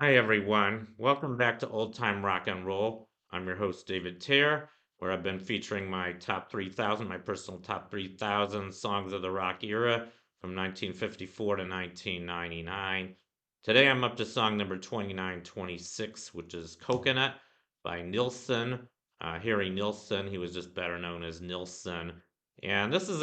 Hi, everyone. Welcome back to Old Time Rock and Roll. I'm your host, David Tear, where I've been featuring my top 3,000, my personal top 3,000 songs of the rock era from 1954 to 1999. Today I'm up to song number 2926, which is Coconut by Nilsson. Harry Nilsson, he was just better known as Nilsson. And this is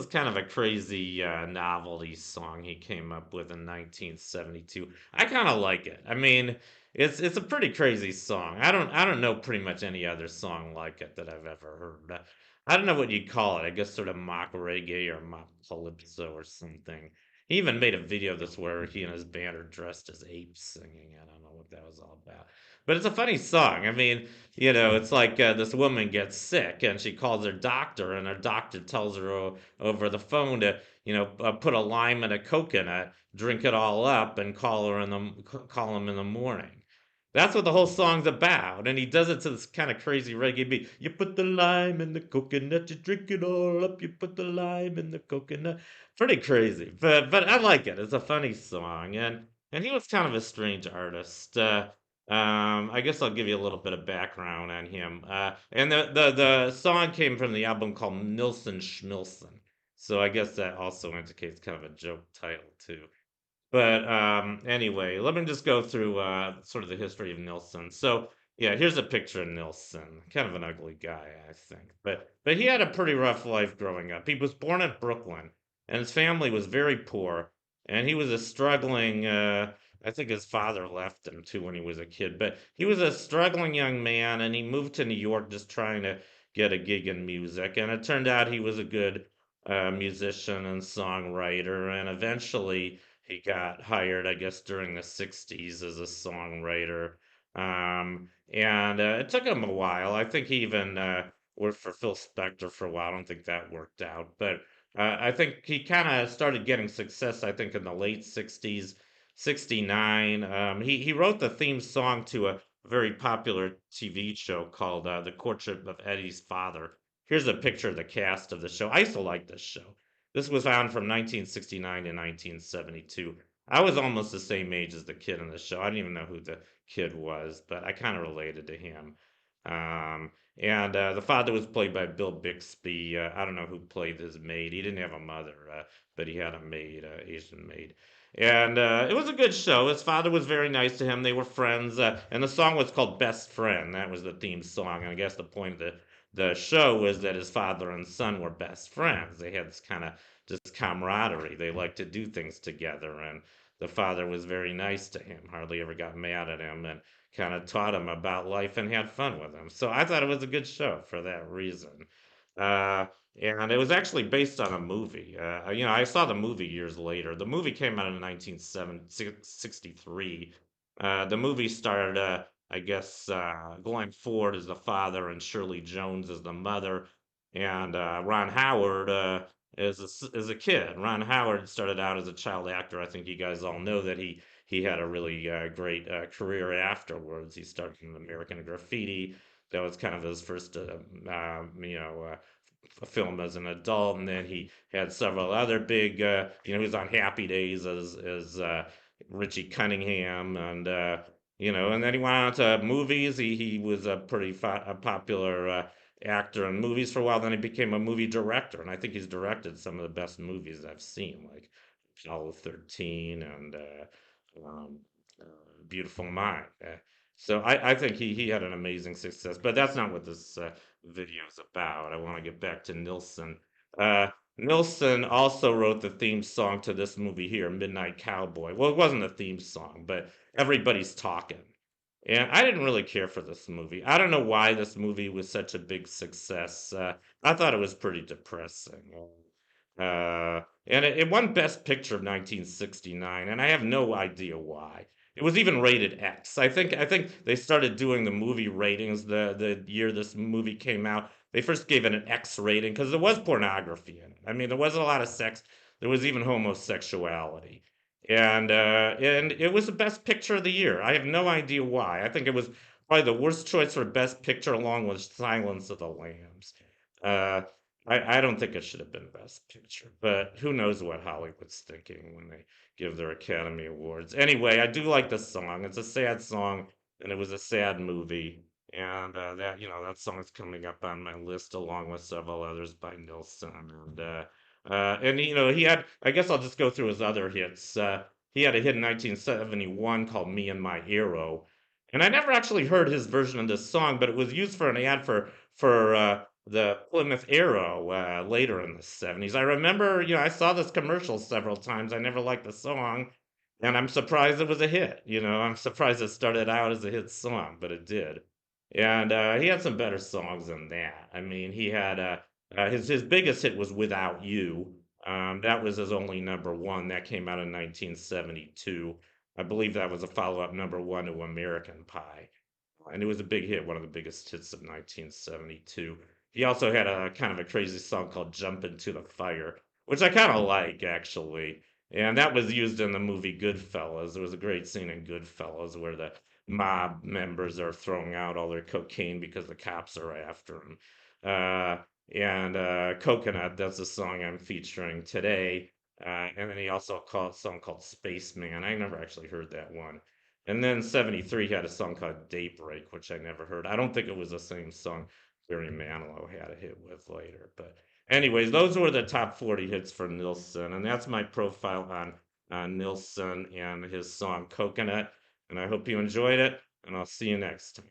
kind of a crazy novelty song he came up with in 1972. I kind of like it. I mean, it's a pretty crazy song. I don't know pretty much any other song like it that I've ever heard. I don't know what you'd call it. I guess sort of mock reggae or mock calypso or something. He even made a video of this where he and his band are dressed as apes singing. I don't know what that was all about. But it's a funny song. I mean, it's like this woman gets sick and she calls her doctor, and her doctor tells her over the phone to, put a lime in a coconut, drink it all up, and call him in the morning. That's what the whole song's about, and he does it to this kind of crazy reggae beat. You put the lime in the coconut, you drink it all up. You put the lime in the coconut. Pretty crazy, but I like it. It's a funny song, and he was kind of a strange artist. I guess I'll give you a little bit of background on him. And the song came from the album called Nilsson Schmilsson. So I guess that also indicates kind of a joke title too. But anyway, let me just go through sort of the history of Nilsson. So yeah, here's a picture of Nilsson. Kind of an ugly guy, I think. But he had a pretty rough life growing up. He was born in Brooklyn, and his family was very poor. And he was a struggling. I think his father left him too when he was a kid. But he was a struggling young man, and he moved to New York just trying to get a gig in music. And it turned out he was a good musician and songwriter, and eventually he got hired, I guess, during the 60s as a songwriter. And it took him a while. I think he even worked for Phil Spector for a while. I don't think that worked out. But I think he kind of started getting success, I think, in the late 60s, 69. He wrote the theme song to a very popular TV show called The Courtship of Eddie's Father. Here's a picture of the cast of the show. I used to like this show. This was on from 1969 to 1972. I was almost the same age as the kid in the show. I didn't even know who the kid was, but I kind of related to him. And the father was played by Bill Bixby. I don't know who played his maid. He didn't have a mother, but he had a maid, Asian maid. And it was a good show. His father was very nice to him. They were friends. And the song was called Best Friend. That was the theme song. And I guess the point of the show was that his father and son were best friends. They had this kind of just camaraderie. They liked to do things together, and the father was very nice to him. Hardly ever got mad at him, and kind of taught him about life and had fun with him. So I thought it was a good show for that reason. Uh, and it was actually based on a movie. I saw the movie years later. The movie came out in 1963. The movie starred I guess Glenn Ford is the father and Shirley Jones is the mother, and Ron Howard is a kid. Ron Howard started out as a child actor. I think you guys all know that he had a really great career afterwards. He started in American Graffiti. That was kind of his first, film as an adult, and then he had several other big. He was on Happy Days as Richie Cunningham, and and then he went on to movies. He was a popular actor in movies for a while. Then he became a movie director, and I think he's directed some of the best movies I've seen, like Apollo 13 and um, uh, Beautiful Mind. So I think he had an amazing success, but that's not what this video is about. I want to get back to Nilsson. Uh, Nilsson also wrote the theme song to this movie here, Midnight Cowboy. Well, it wasn't a theme song, but Everybody's Talking. And I didn't really care for this movie. I don't know why this movie was such a big success. I thought it was pretty depressing. And it won Best Picture of 1969, and I have no idea why. It was even rated X. I think they started doing the movie ratings the year this movie came out. They first gave it an X rating because there was pornography in it. I mean, there was a lot of sex. There was even homosexuality, and it was the Best Picture of the year. I have no idea why. I think it was probably the worst choice for Best Picture, along with Silence of the Lambs. Uh, I don't think it should have been Best Picture, but who knows what Hollywood's thinking when they give their Academy Awards. Anyway, I do like the song. It's a sad song, and it was a sad movie. And that, that song is coming up on my list along with several others by Nilsson. And he had, I guess I'll just go through his other hits. He had a hit in 1971 called Me and My Hero. And I never actually heard his version of this song, but it was used for an ad for the Plymouth Arrow later in the 70s. I remember, I saw this commercial several times. I never liked the song, and I'm surprised it was a hit. I'm surprised it started out as a hit song, but it did. And he had some better songs than that. I mean, he had his biggest hit was Without You. That was his only number one. That came out in 1972. I believe that was a follow-up number one to American Pie. And it was a big hit, one of the biggest hits of 1972. He also had a kind of a crazy song called Jump Into the Fire, which I kind of like actually. And that was used in the movie Goodfellas. There was a great scene in Goodfellas where the mob members are throwing out all their cocaine because the cops are after them. And Coconut, that's the song I'm featuring today. And then he also called a song called Spaceman. I never actually heard that one. And then 73 had a song called Daybreak, which I never heard. I don't think it was the same song Barry Manilow had a hit with later. But anyways, those were the top 40 hits for Nilsson. And that's my profile on Nilsson and his song Coconut. And I hope you enjoyed it. And I'll see you next time.